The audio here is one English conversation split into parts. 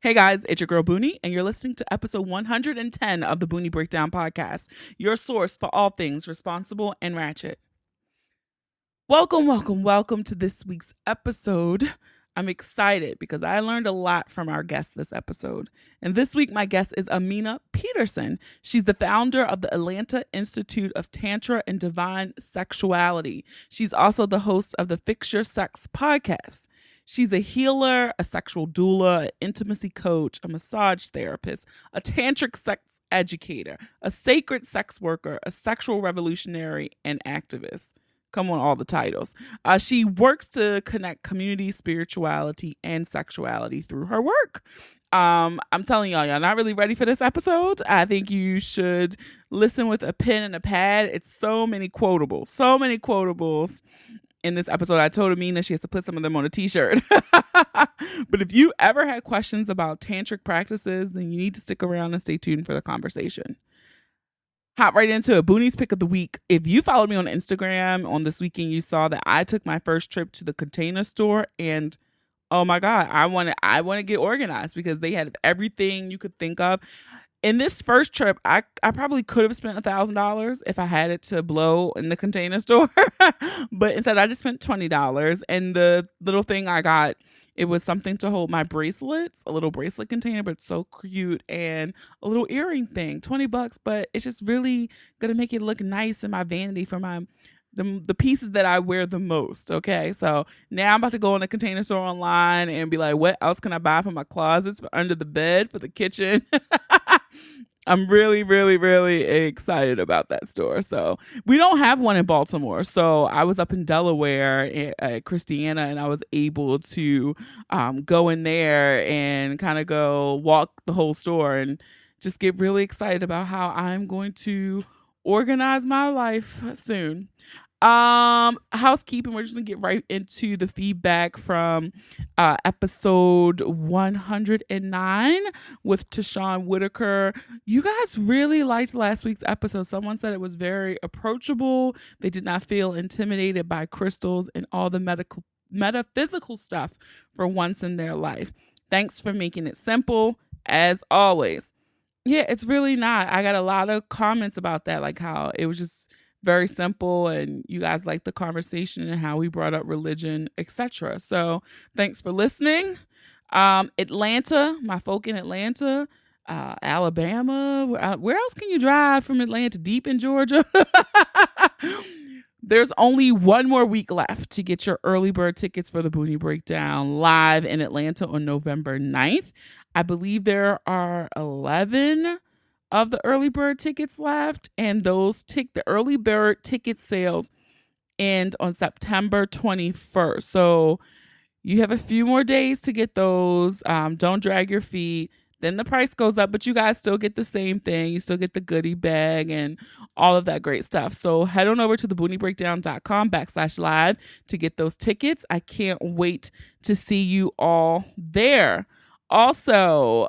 Hey guys, it's your girl Boonie, and you're listening to episode 110 of the Boonie Breakdown podcast, your source for all things responsible and ratchet. Welcome to this week's episode. I'm excited because I learned a lot from our guest this episode. And this week, my guest is Amina Peterson. She's the founder of the Atlanta Institute of Tantra and Divine Sexuality. She's also the host of the Fix Your Sex podcast. She's a healer, a sexual doula, an intimacy coach, a massage therapist, a tantric sex educator, a sacred sex worker, a sexual revolutionary, and activist. Come on, all the titles. She works to connect community, spirituality, and sexuality through her work. I'm telling y'all not really ready for this episode. I think you should listen with a pen and a pad. It's so many quotables in this episode. I told Amina she has to put some of them on a t-shirt. But if you ever had questions about tantric practices, then you need to stick around and stay tuned for the conversation. Hop right into it. Boonie's pick of the week. If you followed me on Instagram on this weekend, you saw that I took my first trip to the Container Store, and oh my God, I want to get organized because they had everything you could think of. In this first trip, I probably could have spent $1,000 if I had it to blow in the Container Store. But instead, I just spent $20. And the little thing I got, it was something to hold my bracelets, a little bracelet container, but it's so cute, and a little earring thing, $20, but it's just really going to make it look nice in my vanity for the pieces that I wear the most. Okay. So now I'm about to go in the Container Store online and be like, what else can I buy for my closets, for under the bed, for the kitchen? I'm really, really, really excited about that store. So we don't have one in Baltimore. So I was up in Delaware at Christiana, and I was able to go in there and kind of go walk the whole store and just get really excited about how I'm going to organize my life soon. Housekeeping, we're just gonna get right into the feedback from episode 109 with Tashawn Whitaker. You guys really liked last week's episode. Someone said it was very approachable. They did not feel intimidated by crystals and all the metaphysical stuff for once in their life. Thanks for making it simple, as always. Yeah, it's really not. I got a lot of comments about that, like how it was just very simple, and you guys like the conversation and how we brought up religion, etc. So thanks for listening. Atlanta, my folk in Atlanta, Alabama. Where else can you drive from Atlanta? Deep in Georgia. There's only one more week left to get your early bird tickets for the Boonie Breakdown live in Atlanta on November 9th. I believe there are 11 of the early bird tickets left, and the early bird ticket sales end on September 21st. So you have a few more days to get those. Don't drag your feet. Then the price goes up, but you guys still get the same thing. You still get the goodie bag and all of that great stuff. So head on over to thebooniebreakdown.com/live to get those tickets. I can't wait to see you all there. Also,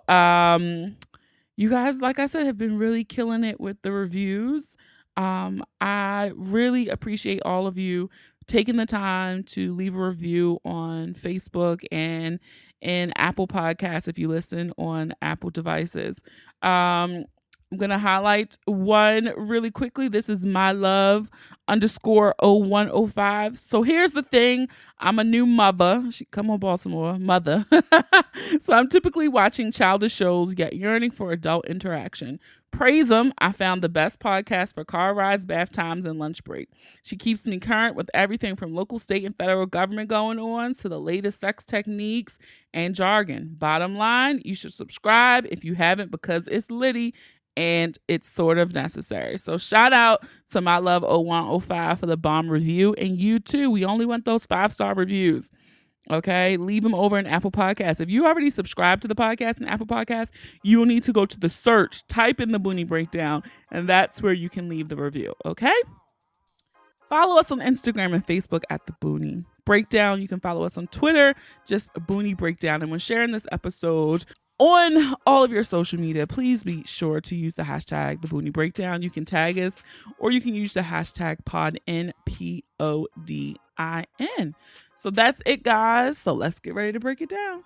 you guys, like I said, have been really killing it with the reviews. I really appreciate all of you taking the time to leave a review on Facebook and in Apple Podcasts if you listen on Apple devices. I'm going to highlight one really quickly. This is mylove_0105. So here's the thing. I'm a new mother. Come on, Baltimore, mother. So I'm typically watching childish shows, yet yearning for adult interaction. Praise them. I found the best podcast for car rides, bath times, and lunch break. She keeps me current with everything from local, state, and federal government going on to the latest sex techniques and jargon. Bottom line, you should subscribe if you haven't, because it's litty and it's sort of necessary. So shout out to my love 0105 for the bomb review, and you too. We only want those 5-star reviews. Okay, leave them over in Apple Podcasts. If you already subscribe to the podcast in Apple Podcasts, you will need to go to the search, type in the Boonie Breakdown, and that's where you can leave the review. Okay, follow us on Instagram and Facebook at the Boonie Breakdown. You can follow us on Twitter, just Boonie Breakdown. And when sharing this episode on all of your social media, please be sure to use the hashtag the Boonie Breakdown. You can tag us, or you can use the hashtag PODIN, PODIN. So that's it, guys. So let's get ready to break it down.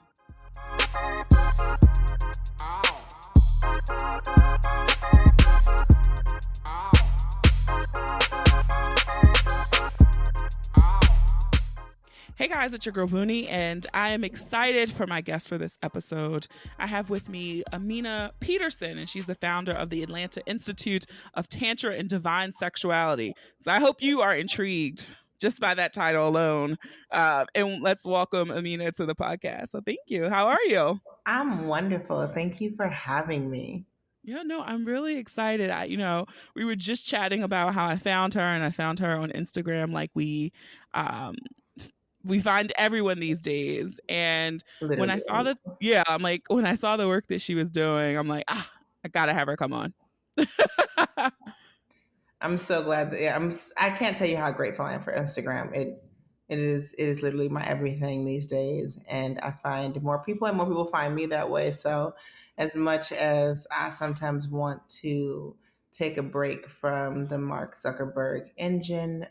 guys, it's your girl Boonie, and I am excited for my guest for this episode. I have with me Amina Peterson, and she's the founder of the Atlanta Institute of Tantra and Divine Sexuality. So I hope you are intrigued just by that title alone. And let's welcome Amina to the podcast. So thank you. How are you? I'm wonderful. Thank you for having me. Yeah, no, I'm really excited. We were just chatting about how I found her, and I found her on Instagram, like um, we find everyone these days. And when I saw Literally. that, yeah, I'm like, when I saw the work that she was doing, I'm like, I gotta have her come on. I'm so glad that I can't tell you how grateful I am for Instagram. It is literally my everything these days, and I find more people and more people find me that way. So as much as I sometimes want to take a break from the Mark Zuckerberg engine,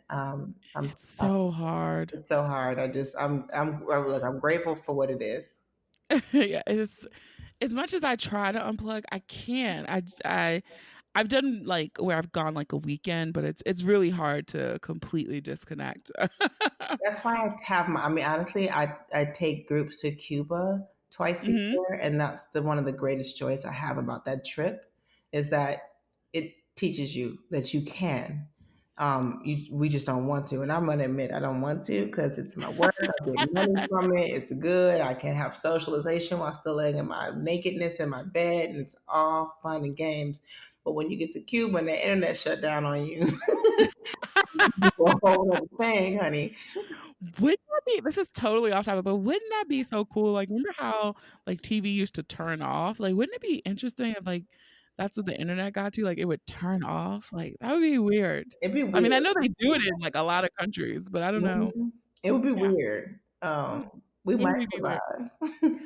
It's so hard. it's so hard. I'm grateful for what it is. Yeah, it's as much as I try to unplug, I can't. I've done like where I've gone like a weekend, but it's really hard to completely disconnect. That's why I mean, honestly, I take groups to Cuba twice a Hmm. year, and that's the one of the greatest joys I have about that trip is that it teaches you that you can. We just don't want to, and I'm gonna admit I don't want to because it's my work. I get money from it. It's good. I can have socialization while still laying in my nakedness in my bed, and it's all fun and games. But when you get to Cuba and the internet shut down on you, it's a whole other thing, honey. Wouldn't that be this is totally off topic, but wouldn't that be so cool? Like, remember how like TV used to turn off? Like, wouldn't it be interesting if like that's what the internet got to? Like, it would turn off? Like, that would be weird. It'd be I mean, I weird. know they do it in like a lot of countries, but I don't know. Mhm. It would be Yeah. weird. We might Wouldn't we be weird? survive.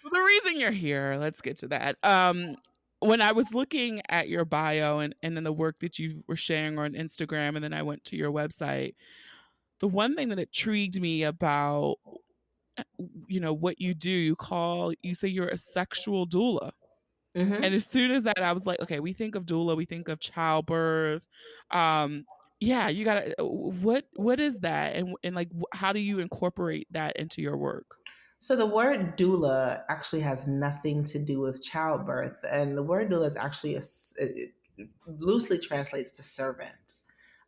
Well, the reason you're here, let's get to that. When I was looking at your bio and then the work that you were sharing on Instagram, and then I went to your website, the one thing that intrigued me about what you do, you say you're a sexual doula. And Mhm. as soon as that, I was like, okay, we think of doula, we think of childbirth. um yeah, you gotta what is that, and like how do you incorporate that into your work? So the word doula actually has nothing to do with childbirth, and the word doula is actually it loosely translates to servant,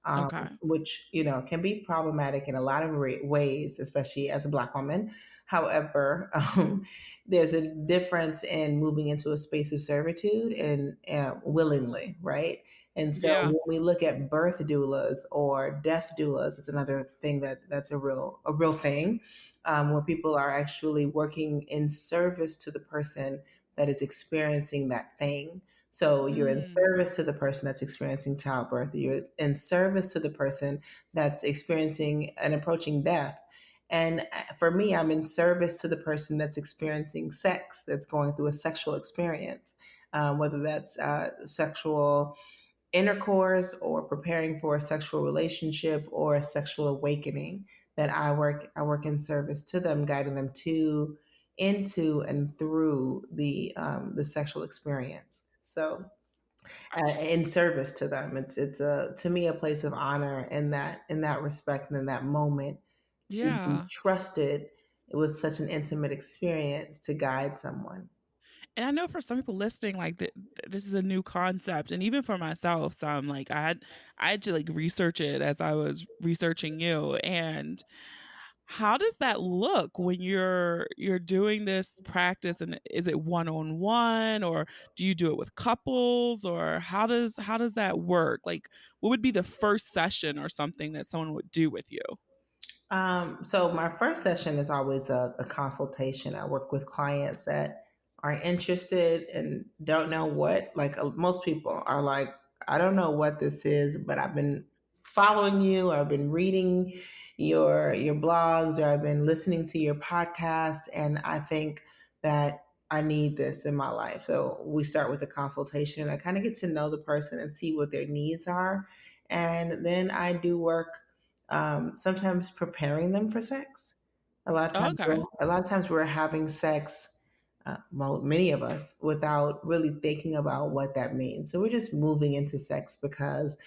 Okay. which can be problematic in a lot of ways, especially as a Black woman. However, there's a difference in moving into a space of servitude and willingly, right? And so Yeah. when we look at birth doulas or death doulas, it's another thing that's a real thing, where people are actually working in service to the person that is experiencing that thing. So you're in Mm. service to the person that's experiencing childbirth. You're in service to the person that's experiencing and approaching death. And for me, I'm in service to the person that's experiencing sex, that's going through a sexual experience, whether that's sexual intercourse or preparing for a sexual relationship or a sexual awakening. That I work in service to them, guiding them to, into, and through the sexual experience. So in service to them, it's a to me a place of honor in that respect and in that moment to be Yeah. trusted with such an intimate experience to guide someone. And I know for some people listening, like this is a new concept, and even for myself, so I'm like I had to like research it as I was researching you. And how does that look when you're doing this practice? And is it one on one, or do you do it with couples, or how does that work? Like, what would be the first session or something that someone would do with you? So my first session is always a consultation. I work with clients that are interested and don't know what, like most people are like, I don't know what this is, but I've been following you, or I've been reading your blogs, or I've been listening to your podcast, and I think that I need this in my life. So we start with a consultation. I kind of get to know the person and see what their needs are. And then I do work, sometimes preparing them for sex. A lot of times, Okay. we're having sex, many of us, without really thinking about what that means. So we're just moving into sex because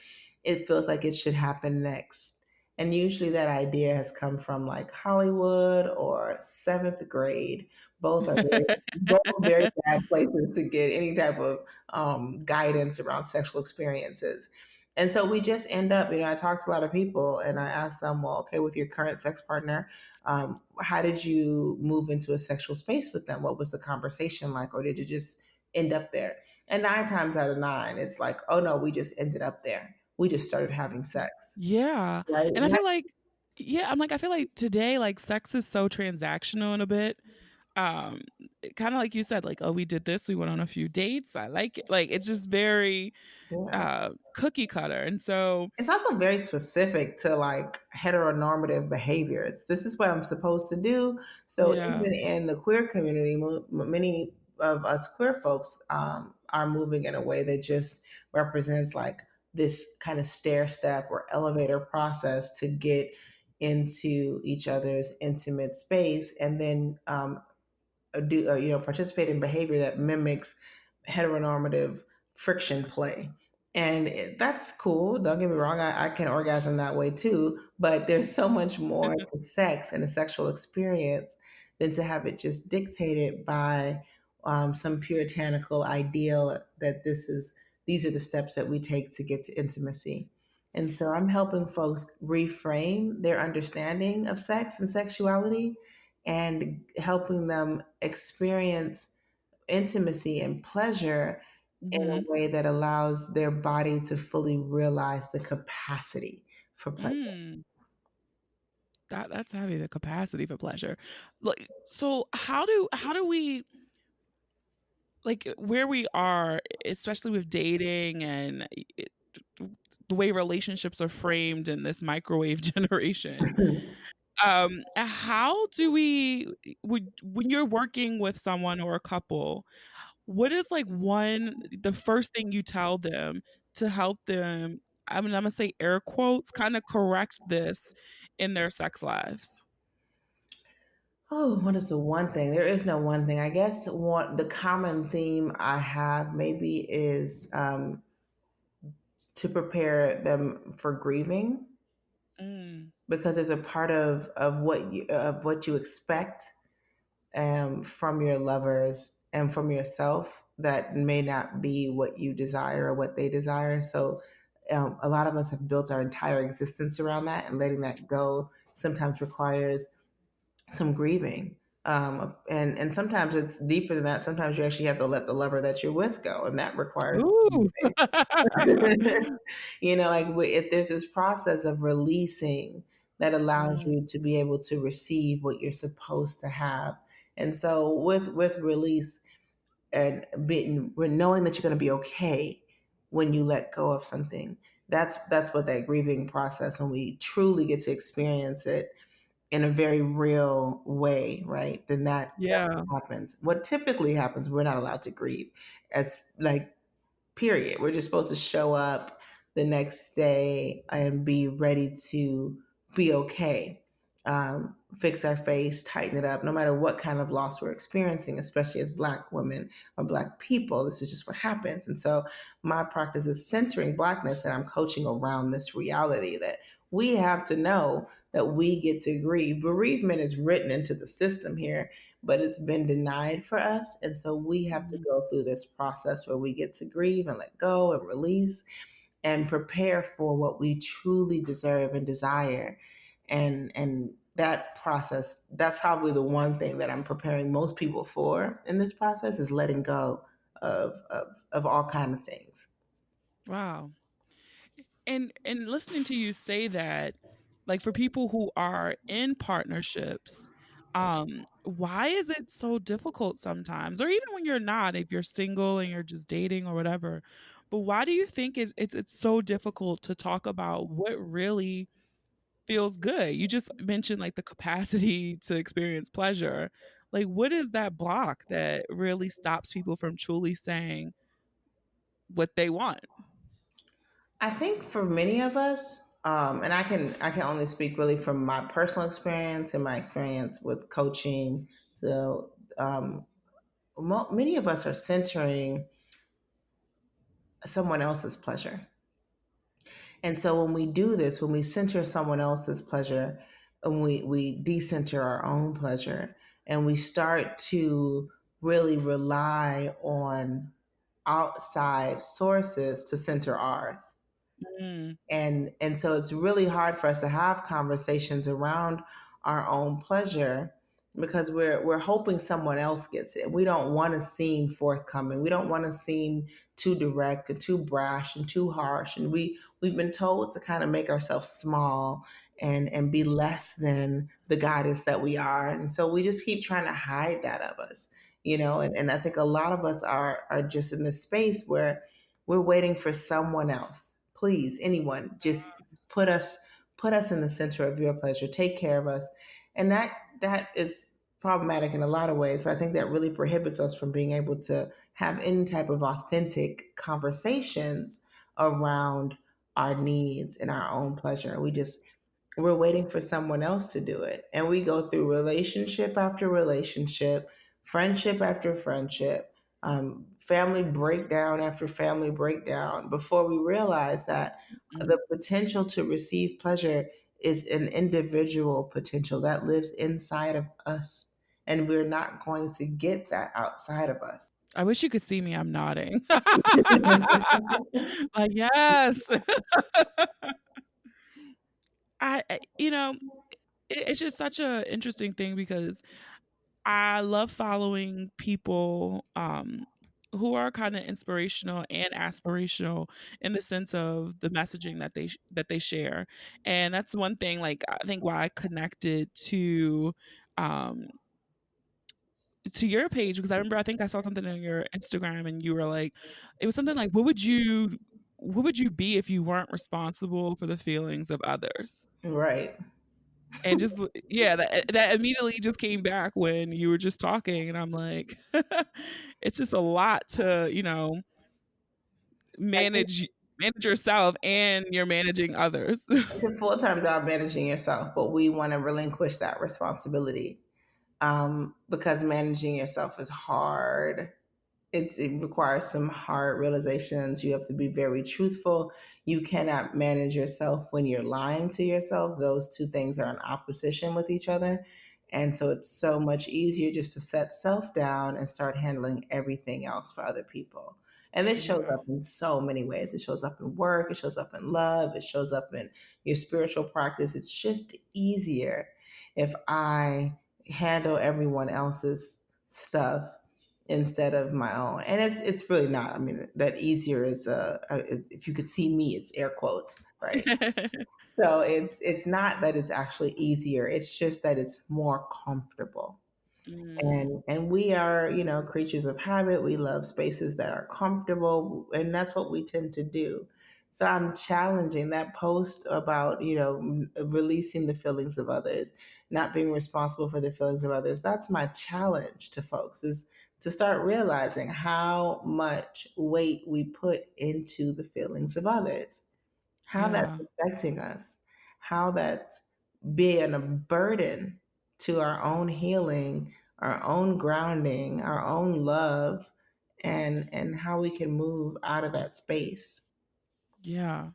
it feels like it should happen next. And usually that idea has come from like Hollywood or seventh grade. Both very bad places to get any type of guidance around sexual experiences. And so we just end up, I talk to a lot of people and I ask them, well, okay, with your current sex partner, how did you move into a sexual space with them? What was the conversation like? Or did you just end up there? And 9 times out of 9, it's like, oh no, we just ended up there. We just started having sex, Yeah. right? And I feel like yeah, I'm like, I feel like today, like, sex is so transactional in a bit. Um, Kinda like you said, like, "Oh, we did this, we went on a few dates, I like it." Like, it's just very, Yeah. cookie cutter, and so It's also very specific to like heteronormative behaviors. This is what I'm supposed to do. So yeah. even in the queer community, many of us queer folks are moving in a way that just represents like this kind of stair step or elevator process to get into each other's intimate space, and then participate in behavior that mimics heteronormative friction play. And that's cool. Don't get me wrong. I can orgasm that way too. But there's so much more to sex and a sexual experience than to have it just dictated by some puritanical ideal that these are the steps that we take to get to intimacy. And so I'm helping folks reframe their understanding of sex and sexuality and helping them experience intimacy and pleasure in Mhm. a way that allows their body to fully realize the capacity for pleasure. Mm. That's heavy, the capacity for pleasure. Like, so how do we like, where we are, especially with dating and it the way relationships are framed in this microwave generation, how do we when you're working with someone or a couple, what is, like, the first thing you tell them to help them, Imma say air quotes, kinda correct this in their sex lives? Oh, what is the one thing? There is no one thing. I guess what the common theme I have maybe is to prepare them for grieving, Mm. because there's a part of what you expect from your lovers and from yourself that may not be what you desire or what they desire. So, a lot of us have built our entire existence around that, and letting that go sometimes requires some grieving. And sometimes it's deeper than that. Sometimes you actually have to let the lover that you're with go, and that requires Ooh. like if there's this process of releasing that allows Mm, you to be able to receive what you're supposed to have. And so with release and being knowing that you're going to be okay when you let go of something, that's what that grieving process, when we truly get to experience it in a very real way, right? Then that's yeah. what happens. What typically happens, we're not allowed to grieve as like period. We're just supposed to show up the next day and be ready to be okay. Fix our face, tighten it up, no matter what kind of loss we're experiencing, especially as Black women or Black people. This is just what happens. And so my practice is centering Blackness, and I'm coaching around this reality that we have to know that we get to grieve. Bereavement is written into the system here, but it's been denied for us. And so we have to Mhm. go through this process where we get to grieve and let go and release and prepare for what we truly deserve and desire. And that process, that's probably the one thing that I'm preparing most people for in this process, is letting go of all kind of things. Wow. And listening to you say that, like, for people who are in partnerships, why is it so difficult sometimes? Or even when you're not, if you're single and you're just dating or whatever, but why do you think it's so difficult to talk about what really feels good? You just mentioned, like, the capacity to experience pleasure. Like, what is that block that really stops people from truly saying what they want? I think for many of us, and I can only speak really from my personal experience and my experience with coaching. So many of us are centering someone else's pleasure. And so when we do this, when we center someone else's pleasure, and we decenter our own pleasure, and we start to really rely on outside sources to center ours, Mm, and so it's really hard for us to have conversations around our own pleasure because we're hoping someone else gets it. We don't want to seem forthcoming. We don't want to seem too direct and too brash and too harsh. And we've been told to kind of make ourselves small and be less than the goddess that we are. And so we just keep trying to hide that of us, and I think a lot of us are just in this space where we're waiting for someone else. Please, anyone, just put us in the center of your pleasure. Take care of us. And that is problematic in a lot of ways, but I think that really prohibits us from being able to have any type of authentic conversations around our needs and our own pleasure. We're waiting for someone else to do it. And we go through relationship after relationship, friendship after friendship, family breakdown after family breakdown before we realize that mm. the potential to receive pleasure is an individual potential that lives inside of us. And we're not going to get that outside of us. I wish you could see me. I'm nodding. Like, yes. It's just such a interesting thing because I love following people who are kind of inspirational and aspirational in the sense of the messaging that they share. And that's one thing like I think why I connected um to your page because I remember I think I saw something on your Instagram and you were like it was something like what would you be if you weren't responsible for the feelings of others? Right. And just yeah, that immediately just came back when you were just talking and I'm like it's just a lot to, I think manage yourself and you're managing others. it's a full-time job managing yourself, but we want to relinquish that responsibility because managing yourself is hard. It requires some hard realizations. You have to be very truthful. You cannot manage yourself when you're lying to yourself. Those two things are in opposition with each other. And so it's so much easier just to set self down and start handling everything else for other people. And this shows Yeah. up in so many ways. It shows up in work, it shows up in love, it shows up in your spiritual practice. It's just easier if I handle everyone else's stuff instead of my own. And it's really not. I mean, that easier is if you could see me, it's air quotes, right? So it's not that it's actually easier. It's just that it's more comfortable. Mm, And we are, creatures of habit. We love spaces that are comfortable, and that's what we tend to do. So I'm challenging that post about, releasing the feelings of others, not being responsible for the feelings of others. That's my challenge to folks, is to start realizing how much weight we put into the feelings of others, how that's yeah. affecting us, how that's being a burden to our own healing, our own grounding, our own love, and how we can move out of that space. Yeah.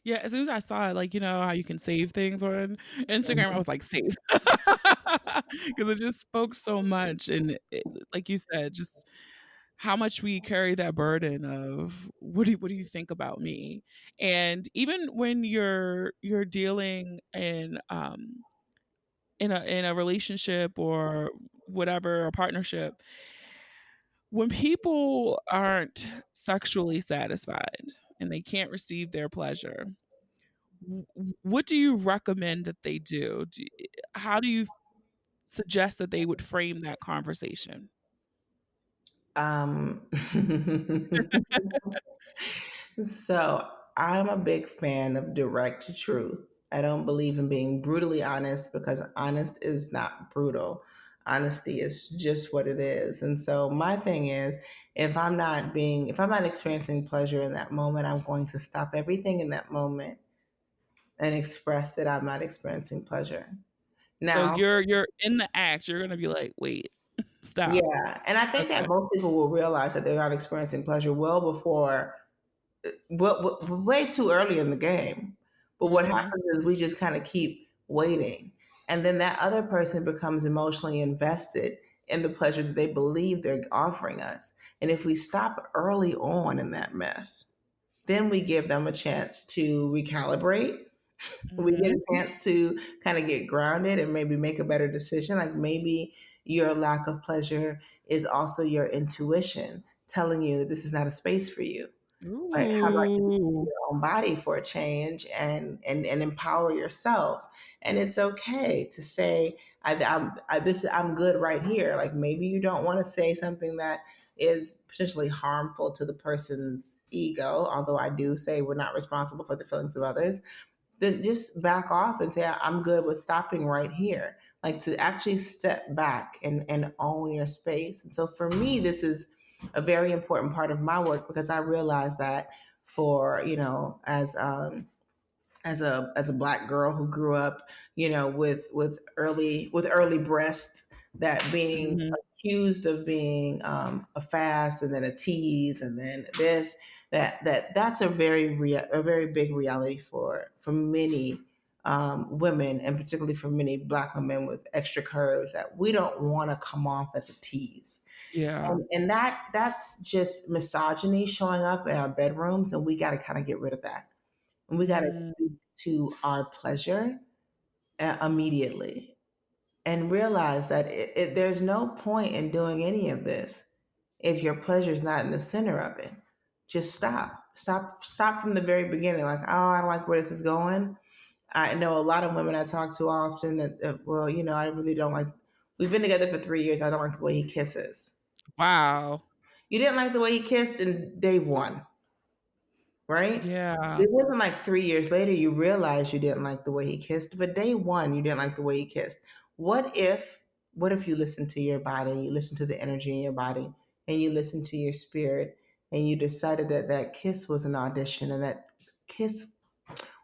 Yeah, as soon as I saw it, like, how you can save things on Instagram, I Mhm. was like, "Save." Because it just spoke so much, and like you said, just how much we carry that burden of, what do you think about me?" And even when you're dealing in a relationship or whatever, a partnership, when people aren't sexually satisfied and they can't receive their pleasure, what do you recommend that they do? How do you suggest that they would frame that conversation? Um, so I'm a big fan of direct truth. I don't believe in being brutally honest because honest is not brutal. Honesty is just what it is. And so my thing is, if I'm not experiencing pleasure in that moment, I'm going to stop everything in that moment and express that I'm not experiencing pleasure. So Now, you're in the act, you're gonna be like, "Wait, stop." yeah, and I think that Okay. most people will realize that they're not experiencing pleasure well before, way too early in the game. But what Mm-hmm. happens is we just kind of keep waiting. And then that other person becomes emotionally invested in the pleasure that they believe they're offering us. And if we stop early on in that mess, then we give them a chance to recalibrate. We get a Mm-hmm. chance to kind of get grounded and maybe make a better decision. Like maybe your lack of pleasure is also your intuition telling you this is not a space for you. Right? How about you listen to Ooh. your own body for a change and empower yourself? And it's okay to say, I'm good right here. Like maybe you don't want to say something that is potentially harmful to the person's ego, although I do say we're not responsible for the feelings of others. Then just back off and say, I'm good with stopping right here. Like to actually step back and own your space. And so for me, this is a very important part of my work because I realize that for, as a black girl who grew up, with early breasts, that being Mm-hmm. accused of being a fast and then a tease and then this that's a very big reality for many women, and particularly for many black women with extra curves, that we don't want to come off as a tease. Yeah. And that's just misogyny showing up in our bedrooms, and we got to kind of get rid of that. And we got to Mm. speak to our pleasure immediately and realize that there's no point in doing any of this if your pleasure is not in the center of it. Just stop from the very beginning. Like, oh, I don't like where this is going. I know a lot of women I talk to often that, well, I really don't like, we've been together for 3 years. I don't like the way he kisses. Wow. You didn't like the way he kissed in day one, right? Yeah. It wasn't like 3 years later you realized you didn't like the way he kissed, but day one you didn't like the way he kissed. What if what if you listen to your body, you listen to the energy in your body, and you listen to your spirit, and you decided that that kiss was an audition and that kiss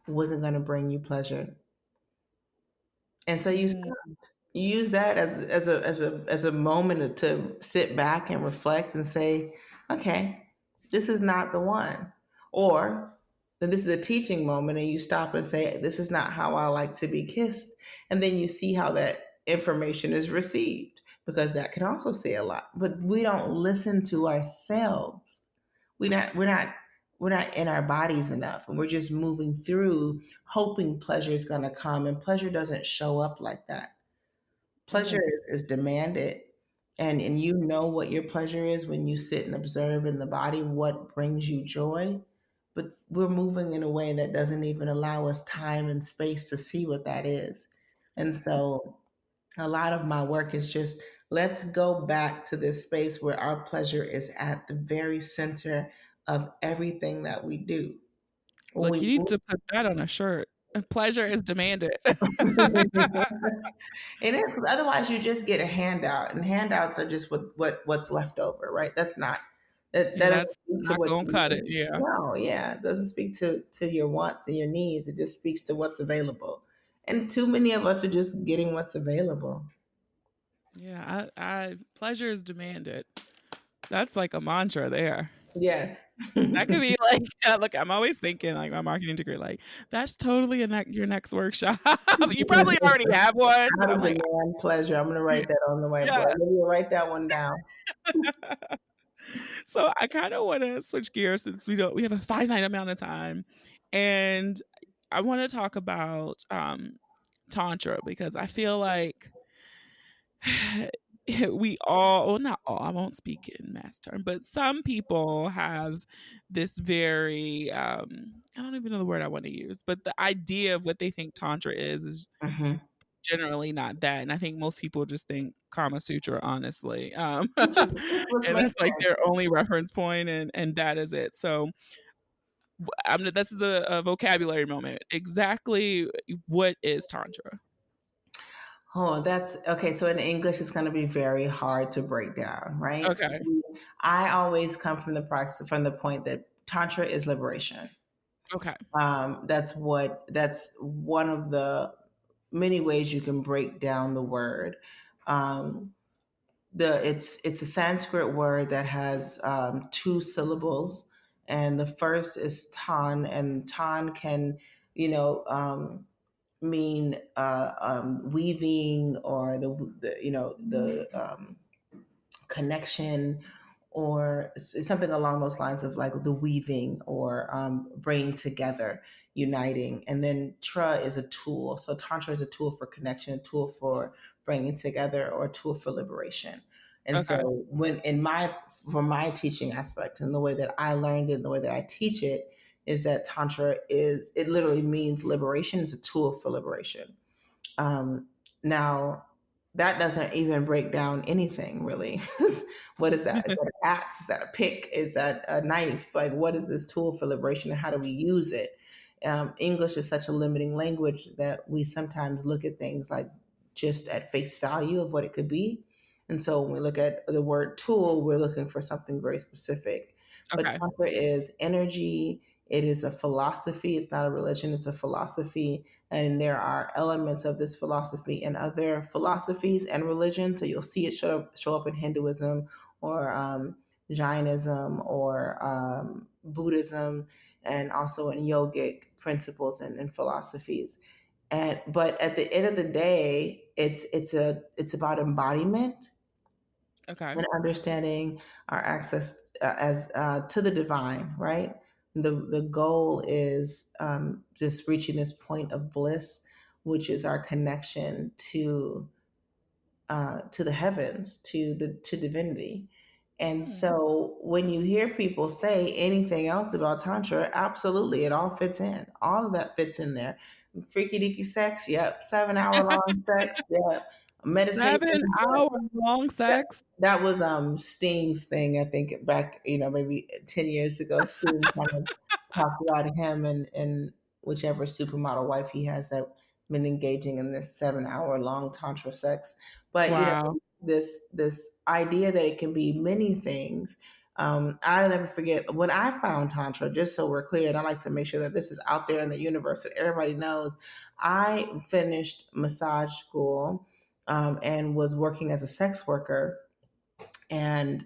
wasn't going to bring you pleasure. And so you Mm. use that as a moment to sit back and reflect and say, okay, this is not the one. Or then this is a teaching moment and you stop and say, this is not how I like to be kissed. And then you see how that information is received, because that can also say a lot. But we don't listen to ourselves. We're not in our bodies enough, and we're just moving through hoping pleasure is going to come, and pleasure doesn't show up like that. Pleasure Mm. is demanded, and you know what your pleasure is when you sit and observe in the body what brings you joy. But we're moving in a way that doesn't even allow us time and space to see what that is. And so a lot of my work is just, let's go back to this space where our pleasure is at the very center of everything that we do. When Look, we you need to put that on a shirt. Pleasure is demanded. It is, 'cause otherwise you just get a handout, and handouts are just what's left over, right? That's not that Yeah, doesn't that's speak to not what gonna you cut it. need. Yeah. No, yeah, it doesn't speak to your wants and your needs. It just speaks to what's available. And too many of us are just getting what's available. Yeah, I pleasure is demanded. That's like a mantra there. Yes. That could be like yeah, look, I'm always thinking like my marketing degree, like, that's totally your next workshop. You probably already have one, How but to I'm like, demand pleasure. I'm gonna yeah, write that on the whiteboard. yeah. Maybe you'll write that one down. So I kinda wanna switch gears since we have a finite amount of time, and I wanna talk about, Tantra because I feel like we all well, not all, I won't speak in mass term, but some people have this very, I don't even know the word I wanna use, but the idea of what they think Tantra is Mhm. generally not that, and I think most people just think Kama Sutra, honestly, Which and makes that's, like, sense. their only reference point, and that is it, so, this is a vocabulary moment. Exactly what is Tantra? Oh, that's okay. So in English, it's going to be very hard to break down, right? So Okay, I always come from from the point that Tantra is liberation. okay. That's one of the many ways you can break down the word. Um, it's a Sanskrit word that has two syllables, And the first is tan, and tan can, you know, mean weaving, or the connection, or something along those lines of like the weaving, or bringing together, uniting. And then tra is a tool. So tantra is a tool for connection, a tool for bringing together, or a tool for liberation. And Okay. so when in my for my teaching aspect, and the way that I learned it and the way that I teach it, is that tantra is, it literally means liberation. It's a tool for liberation. Now, that doesn't even break down anything really. What is that? Is that an axe? Is that a pick? Is that a knife? Like, what is this tool for liberation, and how do we use it? English is such a limiting language that we sometimes look at things like just at face value of what it could be. And so when we look at the word tool, we're looking for something very specific. But Okay. Tantra is energy, it is a philosophy, it's not a religion, it's a philosophy. And there are elements of this philosophy in other philosophies and religions. So you'll see it show up in Hinduism, or Jainism, or Buddhism, and also in yogic principles and philosophies. And but at the end of the day, it's about embodiment Okay. and understanding our access as to the divine, right? The goal is just reaching this point of bliss, which is our connection to the heavens, to divinity. And Hmm. so when you hear people say anything else about tantra, absolutely, it all fits in. All of that fits in there. Freaky deaky sex, yep. 7 hour long sex, yep. Meditation, 7 hour long sex. that was Sting's thing, I think, back, maybe 10 years ago. Sting kind of talked about him and whichever supermodel wife he has that been engaging in this 7 hour long tantra sex. But Wow. this idea that it can be many things. I'll never forget when I found tantra. Just so we're clear, and I like to make sure that this is out there in the universe that everybody knows. I finished massage school and was working as a sex worker, and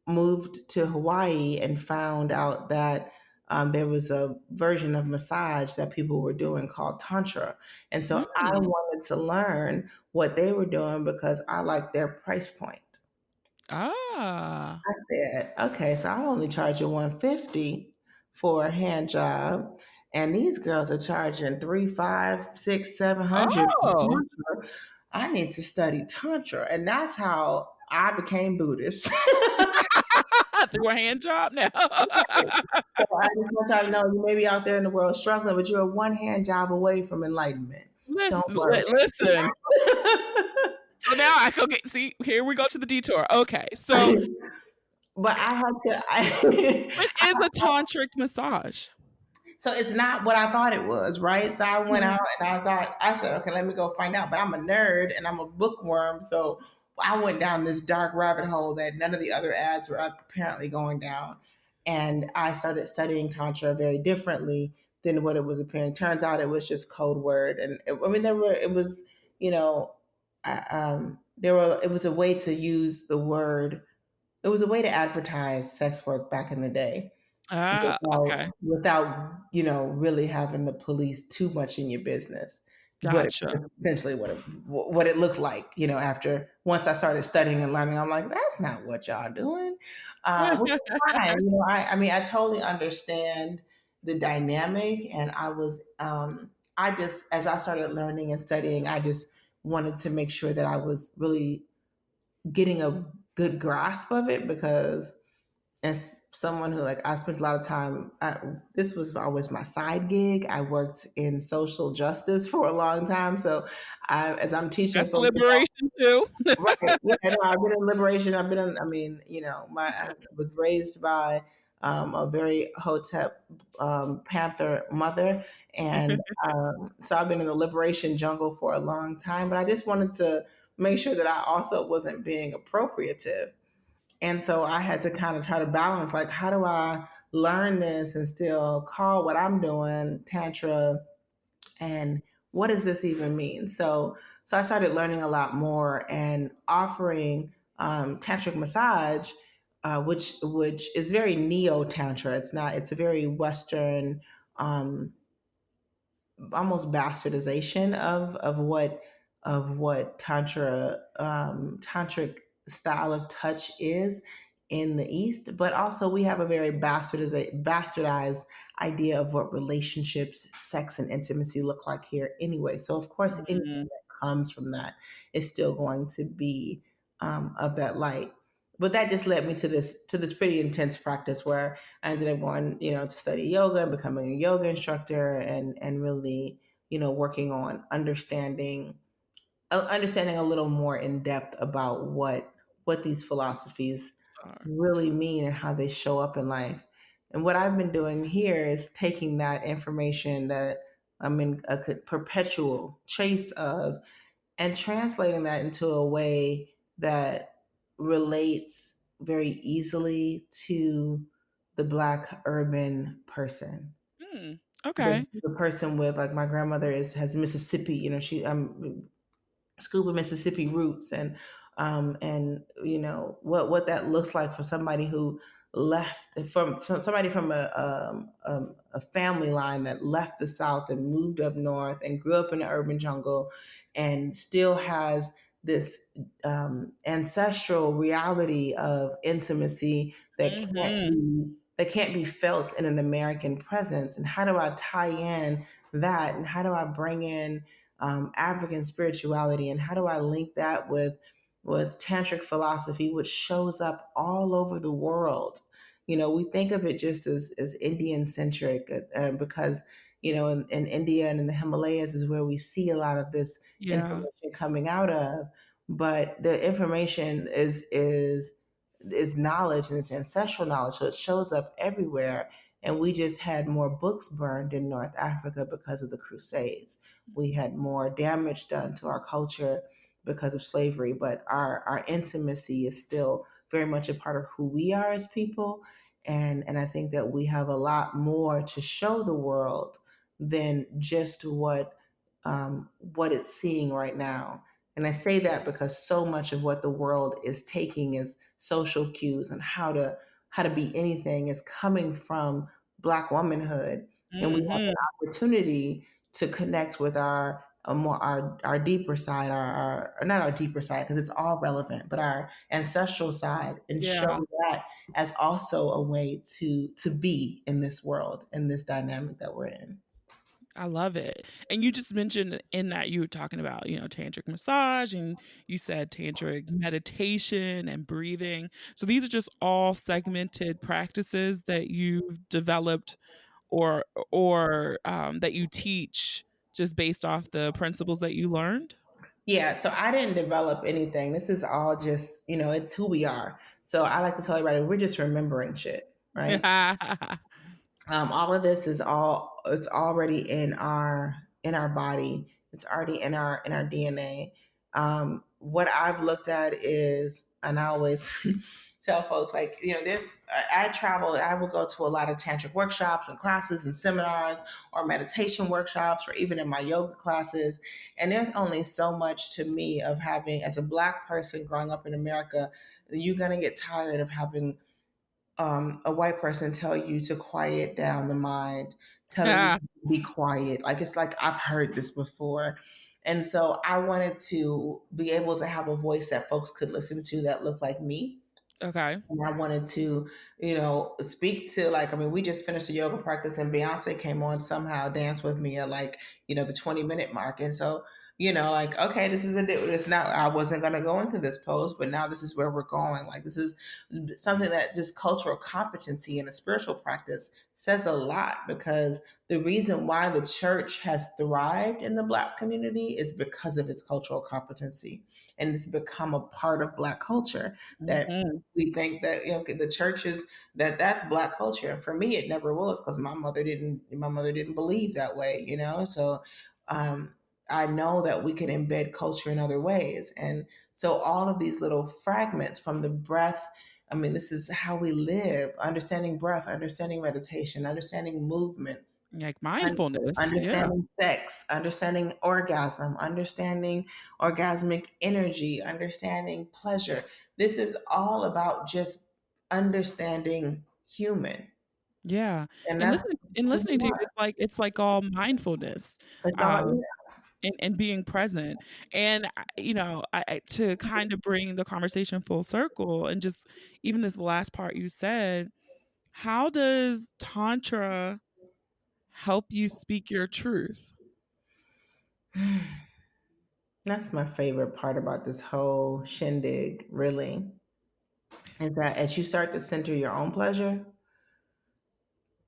moved to Hawaii and found out that there was a version of massage that people were doing called Tantra. And so I Mm. wanted to learn what they were doing because I liked their price point. Ah. I said, okay, so I only charge you 150 for a hand job. And these girls are charging three, five, six, 700 for Oh. Tantra. I need to study Tantra. And that's how I became Buddhist. Through a hand job now. Right. So I just want y'all to know, you may be out there in the world struggling, but you're a one hand job away from enlightenment. Don't Listen, worry. listen. So now I go get, see, here we go to the detour. Okay. So But I had to. what is a tantric massage? So it's not what I thought it was, right? So I went Mhm. out and I said, okay, let me go find out. But I'm a nerd and I'm a bookworm. So I went down this dark rabbit hole that none of the other ads were apparently going down. And I started studying Tantra very differently than what it was appearing. Turns out it was just code word. And I mean, it was, you know, it was a way to use the word, it was a way to advertise sex work back in the day Ah, okay. without really having the police too much in your business. But Gotcha. essentially what it looked like, after once I started studying and learning, I'm like, that's not what y'all doing, which is fine. I mean, I totally understand the dynamic, and I just, as I started learning and studying, I just wanted to make sure that I was really getting a good grasp of it, because as someone who, like, I spent a lot of time, this was always my side gig. I worked in social justice for a long time, so as I'm teaching That's folks about, liberation too. right, yeah, no, I've been in liberation. I've been in, I mean, I was raised by a very hotep Panther mother, and so I've been in the liberation jungle for a long time. But I just wanted to make sure that I also wasn't being appropriative, and so I had to kind of try to balance, like, how do I learn this and still call what I'm doing Tantra, and what does this even mean? So I started learning a lot more and offering tantric massage which is very neo tantra. It's not. It's a very Western, um, almost bastardization of what tantric style of touch is in the East. But also we have a very bastardized idea of what relationships, sex, and intimacy look like here anyway. So of course anything Mhm. that comes from that is still going to be of that light. But that just led me to this pretty intense practice where I ended up going, to study yoga and becoming a yoga instructor, and really, working on understanding a little more in depth about what these philosophies Star. really mean and how they show up in life. And what I've been doing here is taking that information that I'm in a perpetual chase of, and translating that into a way that relates very easily to the Black urban person. Mm, The, okay. the person with, like, my grandmother has Mississippi, she Scuba, Mississippi roots, and what that looks like for somebody who left from somebody from a family line that left the South and moved up north and grew up in the urban jungle, and still has this ancestral reality of intimacy Mhm. that can't be felt in an American presence. And how do I tie in that, and how do I bring in African spirituality, and how do I link that with tantric philosophy, which shows up all over the world? We think of it just as Indian centric, because in India and in the Himalayas is where we see a lot of this Yeah. information coming out of. But the information is knowledge, and it's ancestral knowledge, so it shows up everywhere. And we just had more books burned in North Africa because of the Crusades. We had more damage done to our culture because of slavery, but our intimacy is still very much a part of who we are as people. And I think that we have a lot more to show the world than just what it's seeing right now. And I say that because so much of what the world is taking as social cues and how to be anything is coming from Black womanhood. And we have Mhm. an opportunity to connect with our deeper side, or not our deeper side because it's all relevant, but our ancestral side, and show Yeah. that as also a way to be in this world, in this dynamic that we're in. I love it. And you just mentioned in that you were talking about, tantric massage, and you said tantric meditation and breathing. So these are just all segmented practices that you've developed, or that you teach just based off the principles that you learned? Yeah, so I didn't develop anything. This is all just, it's who we are. So I like to tell everybody we're just remembering shit, right? All of this is it's already in our body. It's already in our DNA. What I've looked at is, and I always tell folks, like, there's I travel. I will go to a lot of tantric workshops and classes and seminars, or meditation workshops, or even in my yoga classes. And there's only so much to me of having, as a Black person growing up in America, you're gonna get tired of having a white person tell you to quiet down the mind, telling you to be quiet. Like, it's like I've heard this before. And so I wanted to be able to have a voice that folks could listen to that looked like me. Okay. And I wanted to, speak to, like, I mean, we just finished a yoga practice and Beyonce came on somehow, danced with me at, like, the 20-minute mark. And so, like, okay, this now, I wasn't going to go into this pose, but now this is where we're going. Like, this is something that just cultural competency in a spiritual practice says a lot, because the reason why the church has thrived in the Black community is because of its cultural competency. And it's become a part of Black culture that Mhm. we think that, the church is that's Black culture. And for me, it never was, because my mother didn't believe that way. So um, I know that we can embed culture in other ways. And so all of these little fragments from the breath. I mean, this is how we live: understanding breath, understanding meditation, understanding movement, Like mindfulness. Yeah. understanding sex, understanding orgasm, understanding orgasmic energy, understanding pleasure. This is all about just understanding human. Yeah. And And that's who listening we to you, are. it's like all mindfulness. It's all, Um and being present. And to kind of bring the conversation full circle and just even this last part you said, how does tantra help you speak your truth? yeah. That's my favorite part about this whole shindig, really, is that as you start to center your own pleasure,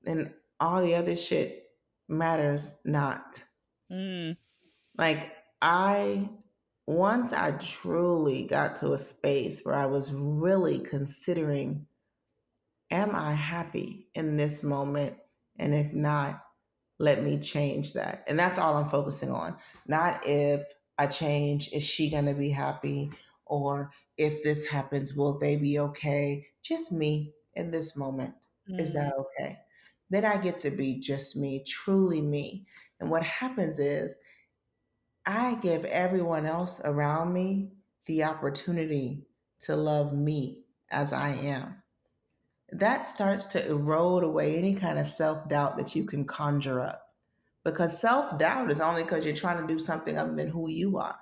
then all the other shit matters not. Mm, Like, once I truly got to a space where I was really considering, am I happy in this moment? And if not, let me change that. And that's all I'm focusing on. Not if I change, is she going to be happy? Or if this happens, will they be okay? Just me in this moment. Is mm, that okay? Then I get to be just me, truly me. And what happens is I give everyone else around me the opportunity to love me as I am. That starts to erode away any kind of self doubt that you can conjure up. Because self doubt is only because you're trying to do something other than who you are.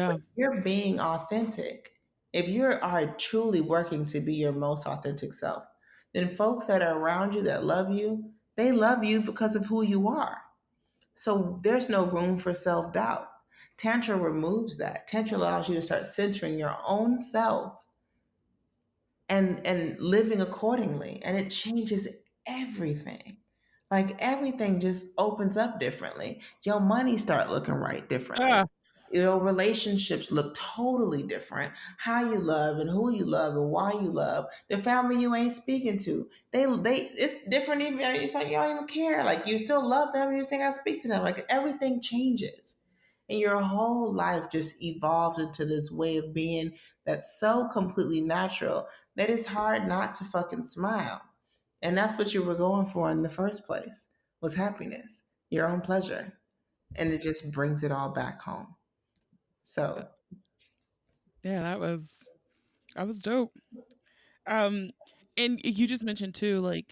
But yeah. if you're being authentic, if you are truly working to be your most authentic self, then folks that are around you that love you, they love you because of who you are. So there's no room for self doubt. Tantra removes that. Tantra allows you to start centering your own self and living accordingly, and it changes everything. Like everything just opens up differently. Your money start looking right differently. Ah, Your relationships look totally different. How you love and who you love and why you love. The family you ain't speaking to, they it's different. Even it's like you don't even care. Like you still love them. You just ain't gotta speak to them. Like everything changes, and your whole life just evolves into this way of being that's so completely natural that it's hard not to fucking smile. And that's what you were going for in the first place, was happiness, your own pleasure. And it just brings it all back home. th- So yeah, that was dope. Um, and you just mentioned too, like,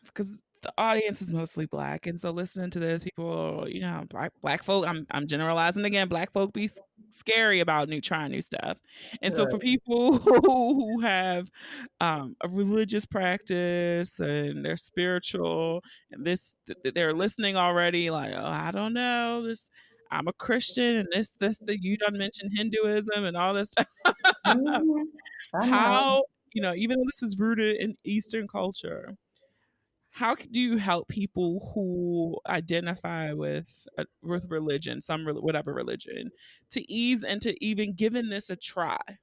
because the audience is mostly black, and so listening to this, people, black folk. I'm generalizing again. Black folk be scary about trying new stuff, and so for good. people who have a religious practice and they're spiritual, and they're listening already, like, oh, I don't know this. I'm a Christian, and this the you done mentioned Hinduism and all this stuff. Mhm. I know. How even though this is rooted in Eastern culture, do you help people who identify with religion, whatever religion, to ease into even giving this a try?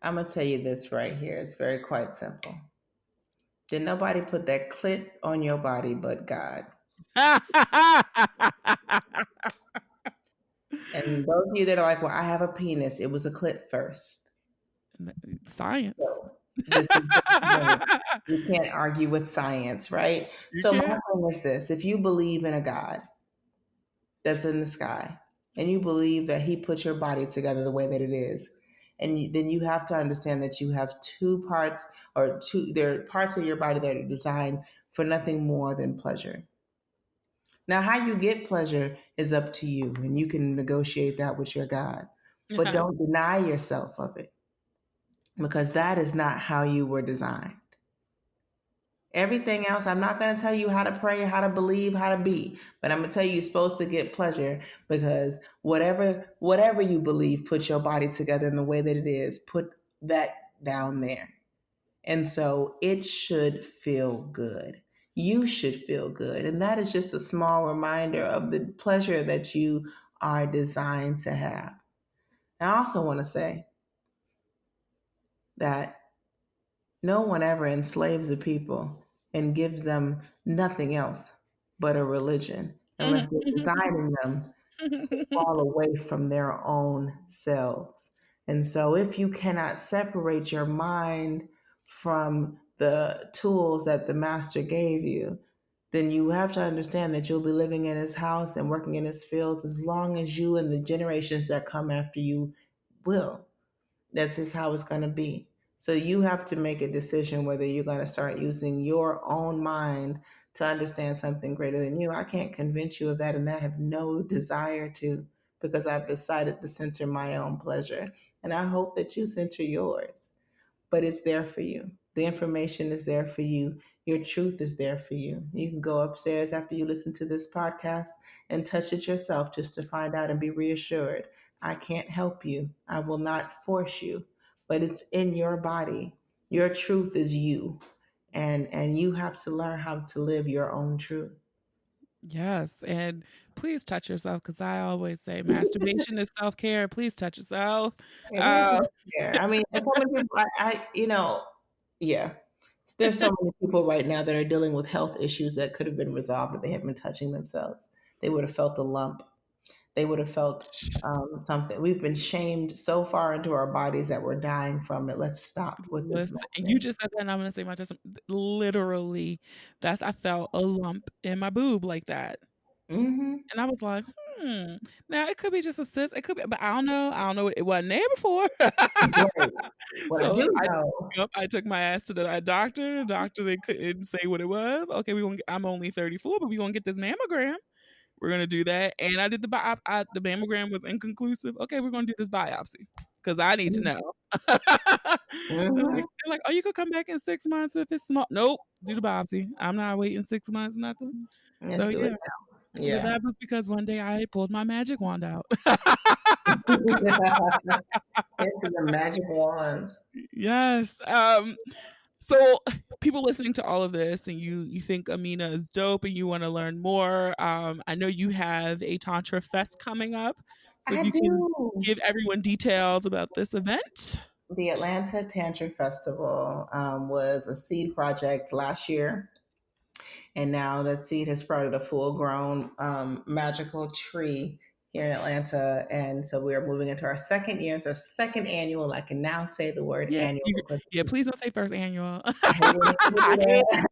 I'm going to tell you this right here. It's very quite simple. Did nobody put that clit on your body but God? And those of you that are like, well, I have a penis, it was a clit first. Science. So this is the point. You can't argue with science, right? You So my can't. thing is this: if you believe in a God that's in the sky, and you believe that He put your body together the way that it is, and then you have to understand that you have two parts, or two. There are parts of your body that are designed for nothing more than pleasure. Now, how you get pleasure is up to you, and you can negotiate that with your God. But don't deny yourself of it, because that is not how you were designed. Everything else, I'm not going to tell you how to pray, how to believe, how to be, but I'm going to tell you you're supposed to get pleasure, because whatever you believe, put your body together in the way that it is. Put that down there. And so it should feel good. You should feel good. And that is just a small reminder of the pleasure that you are designed to have. And I also want to say that no one ever enslaves a people and gives them nothing else but a religion, unless they're designing them to fall away from their own selves. And so, if you cannot separate your mind from the tools that the master gave you, then you have to understand that you'll be living in his house and working in his fields as long as you and the generations that come after you will. That's just how it's going to be. So you have to make a decision whether you're going to start using your own mind to understand something greater than you. I can't convince you of that, and I have no desire to, because I've decided to center my own pleasure. And I hope that you center yours, but it's there for you. The information is there for you. Your truth is there for you. You can go upstairs after you listen to this podcast and touch it yourself just to find out and be reassured. I can't help you. I will not force you, but it's in your body. Your truth is you. And you have to learn how to live your own truth. Yes, and please touch yourself because I always say masturbation is self care. Please touch yourself. It is Uh, there. I mean, and so many people, yeah. There's so many people right now that are dealing with health issues that could have been resolved if they had been touching themselves. They would have felt a lump. They would have felt something. We've been shamed so far into our bodies that we're dying from it. Let's stop with this listen, and you madness. just said that, and I'm gonna say my testimony. Literally, that's I felt a lump in my boob like that. Hmm. And I was like, "Hmm, now it could be just a cyst, it could be but I don't know, it wasn't there before." Right. What I So, do I know. yep, I took my ass to the doctor. The doctor, they couldn't say what it was. "Okay, I'm only 34, but we gonna get this mammogram. We're gonna do that." And I did the mammogram was inconclusive. "Okay, we're gonna do this biopsy because I need to know." Hmm. They're like, "Oh, you could come back in 6 months if it's small." "Nope, do the biopsy. I'm not waiting 6 months, nothing." Let's So, do it yeah. now. But Yeah. that was because one day I pulled my magic wand out. Into the magic wands. Yes, so people listening to all of this and you think Amina is dope and you wanna learn more, I know you have a Tantra Fest coming up, so if I you can do. give everyone details about this event. The Atlanta Tantra Festival was a seed project last year, and now that seed has sprouted a full-grown magical tree here in Atlanta. And so we are moving into our second year. It's our second annual. I can now say the word Yeah, annual you because yeah, please don't say first annual. I hate when people do I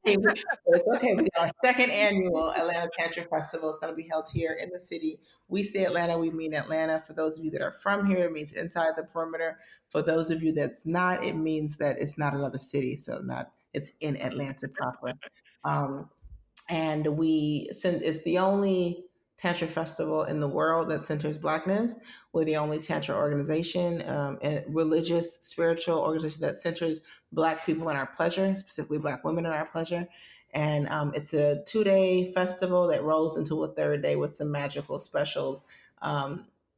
hate that. But it's okay. We got our second annual Atlanta Tantra Festival. It's going to be held here in the city. We say Atlanta, we mean Atlanta. For those of you that are from here, it means inside the perimeter. For those of you that's not, it means that it's not another city. So not it's in Atlanta proper. Um, and it's the only tantra festival in the world that centers blackness. We're the only tantra organization, and religious spiritual organization that centers black people in our pleasure, specifically black women in our pleasure. And it's a 2-day festival that rolls into a third day with some magical specials.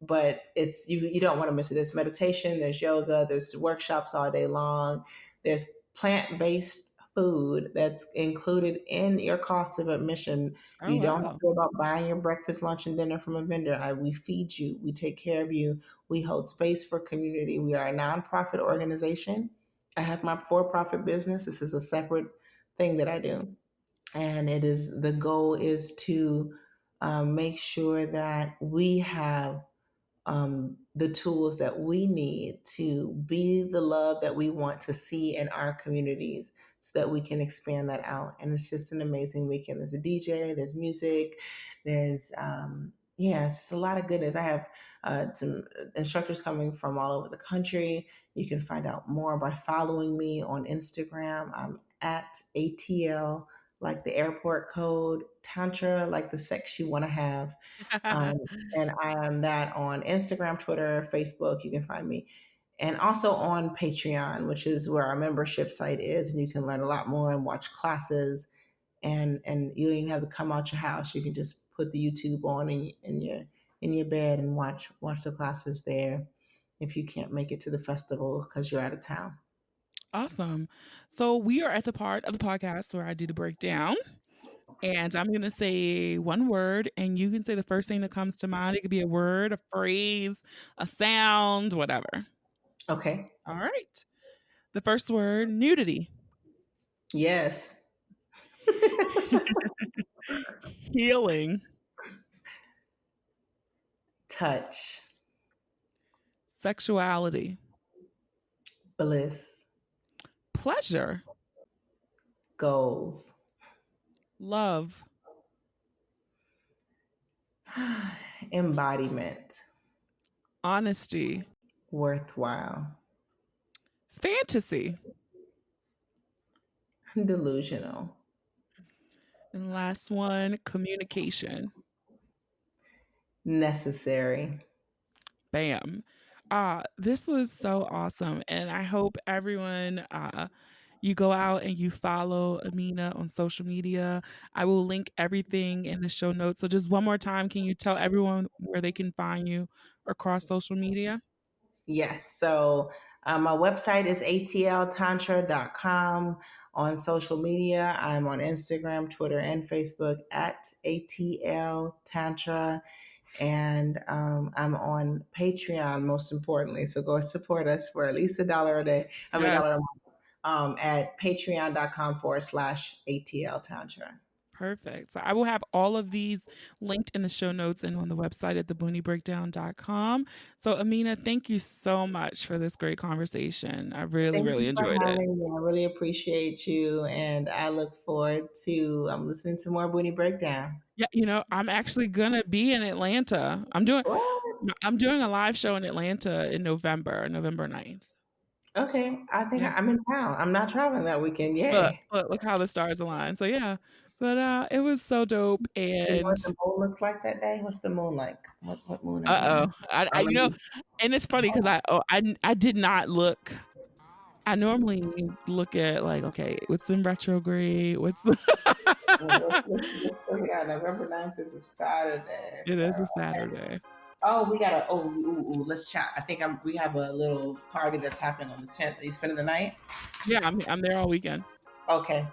But it's you don't want to miss it. There's meditation, there's yoga, there's workshops all day long, there's plant-based food that's included in your cost of admission. Oh, You don't have wow. to go about buying your breakfast, lunch, and dinner from a vendor. We feed you, we take care of you, we hold space for community. We are a nonprofit organization. I have my for-profit business. This is a separate thing that I do, and the goal is to make sure that we have the tools that we need to be the love that we want to see in our communities so that we can expand that out. And it's just an amazing weekend. There's a DJ, there's music, it's just a lot of goodness. I have some instructors coming from all over the country. You can find out more by following me on Instagram. I'm at ATL, like the airport code, Tantra, like the sex you want to have. Um, and I am that on Instagram, Twitter, Facebook. You can find me. And also on Patreon, which is where our membership site is. And you can learn a lot more and watch classes. And you don't even have to come out your house. You can just put the YouTube on in your bed and watch the classes there if you can't make it to the festival because you're out of town. Awesome. So we are at the part of the podcast where I do the breakdown. And I'm gonna say one word, and you can say the first thing that comes to mind. It could be a word, a phrase, a sound, whatever. Okay. All right. The first word, nudity, Yes. healing, Touch. sexuality, Bliss. pleasure, Goals. love, Embodiment. honesty, Worthwhile. fantasy. Delusional. And last one, communication. Necessary. Bam. This was so awesome. And I hope everyone you go out and you follow Amina on social media. I will link everything in the show notes. So just one more time, can you tell everyone where they can find you across social media? Yes. So my website is atltantra.com. On social media, I'm on Instagram, Twitter, and Facebook at ATL Tantra. And I'm on Patreon, most importantly. So go support us for at least $1 a day. I mean, $1 a Yes. month at patreon.com/ATL Tantra. Perfect. So I will have all of these linked in the show notes and on the website at thebooниebreakdown.com. So Amina, thank you so much for this great conversation. I really, Thank really you for enjoyed it. having me. I really appreciate you. And I look forward to listening to more Boonie Breakdown. Yeah, I'm actually gonna be in Atlanta. What? I'm doing a live show in Atlanta in November, November 9th. Okay. I think Yeah. I'm in town. I'm not traveling that weekend. Look, Yay. look how the stars align. So yeah. But it was so dope You know and what the moon looks like that day? What's the moon like? What moon are we uh-oh. in? I Oh, let me. and it's funny because I did not look. I normally look at like, okay, what's in retrograde? What's the Let's look it out. November 9th is a Saturday. It So, is a okay. Saturday. Oh, we gotta. Oh, let's chat. I think we have a little party that's happening on the 10th. Are you spending the night? Yeah, I'm there all weekend. Okay.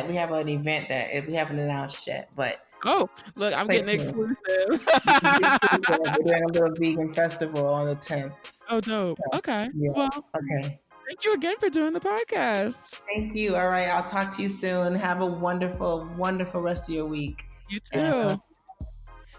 We have an event that we haven't announced yet, but Oh, look, I'm stay getting tuned. exclusive. We're doing a little vegan festival on the 10th. Oh, dope. So, Okay. yeah. Well, Okay. thank you again for doing the podcast. Thank you. All right. I'll talk to you soon. Have a wonderful, wonderful rest of your week. You And too.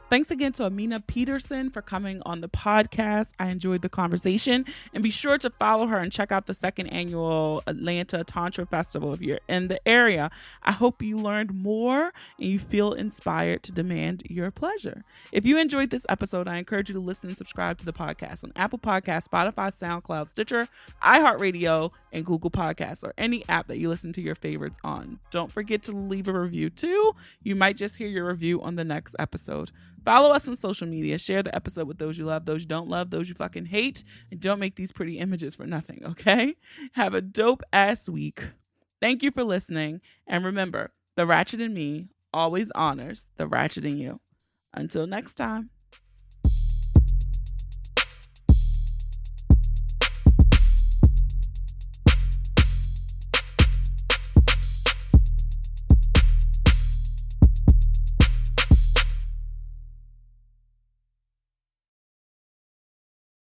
Thanks again to Amina Peterson for coming on the podcast. I enjoyed the conversation. And be sure to follow her and check out the second annual Atlanta Tantra Festival if you're in the area. I hope you learned more and you feel inspired to demand your pleasure. If you enjoyed this episode, I encourage you to listen and subscribe to the podcast on Apple Podcasts, Spotify, SoundCloud, Stitcher, iHeartRadio, and Google Podcasts, or any app that you listen to your favorites on. Don't forget to leave a review too. You might just hear your review on the next episode. Follow us on social media. Share the episode with those you love, those you don't love, those you fucking hate. And don't make these pretty images for nothing, okay? Have a dope ass week. Thank you for listening. And remember, the ratchet in me always honors the ratchet in you. Until next time.